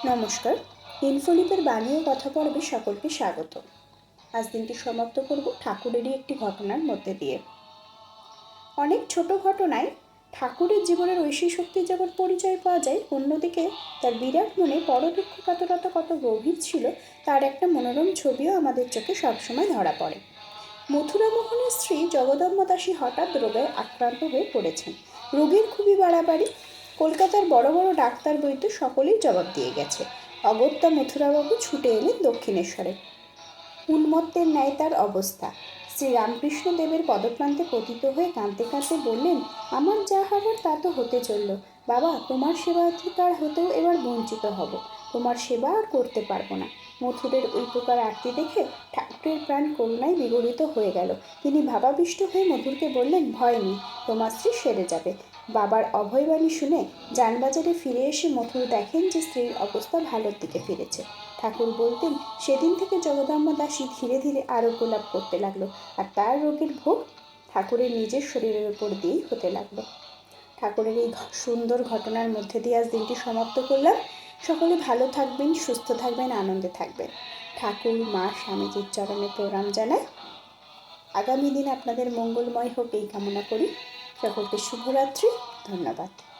নমস্কার। ইনফোলিপের বাণী ও কথা পর্বে সকলকে স্বাগত। আজ দিনটি সমাপ্ত করব ঠাকুরেরই একটি ঘটনার মধ্যে দিয়ে। অনেক ছোট ঘটনায় ঠাকুরের জীবনের ঐশী শক্তির যখন পরিচয় পাওয়া যায়, অন্যদিকে তার বিরাট মনে পরদুঃখ কাতরতা কত গভীর ছিল তার একটা মনোরম ছবিও আমাদের চোখে সবসময় ধরা পড়ে। মথুরামোহনের স্ত্রী জগদম্বা দাসী হঠাৎ রোগে আক্রান্ত হয়ে পড়েছেন। রোগীর খুবই বাড়াবাড়ি। কলকাতার বড় বড় ডাক্তার বৈদ্য সকলেই জবাব দিয়ে গেছে। অগত্যা মথুরাবাবু ছুটে এলেন দক্ষিণেশ্বরে। উন্মত্তের ন্যায় তার অবস্থা। শ্রীরামকৃষ্ণ দেবের পদপ্রান্তে পতিত হয়ে কাঁদতে কাঁদতে বললেন, আমার যা হবার তা তো হতে চলল। বাবা, তোমার সেবাধিকার হতেও এবার বঞ্চিত হব। তোমার সেবা আর করতে পারবো না। মথুরের ওই প্রকার আরতি দেখে ঠাকুরের প্রাণ করুণায় বিগলিত হয়ে গেল। তিনি ভাবাবিষ্ট হয়ে মধুরকে বললেন, ভয় নেই, তোমার স্ত্রী সেরে যাবে। বাবার অভয়বাণী শুনে যানবাজারে ফিরে এসে মথুর দেখেন যে স্ত্রীর অবস্থা ভালোর দিকে ফিরেছে। ঠাকুর বলতেন, সেদিন থেকে জগদম্বা দাসী ধীরে ধীরে আরোগ্য লাভ করতে লাগলো, আর তার রোগের ভোগ ঠাকুরের নিজের শরীরের উপর দিয়েই হতে লাগলো। ঠাকুরের এই সুন্দর ঘটনার মধ্যে দিয়ে আজ দিনটি সমাপ্ত করলাম। সকলে ভালো থাকবেন, সুস্থ থাকবেন, আনন্দে থাকবেন। ঠাকুর, মা, স্বামীজির চরণে প্রণাম জানাই। আগামী দিন আপনাদের মঙ্গলময় হোক এই কামনা করি। সকলকে শুভরাত্রি। ধন্যবাদ।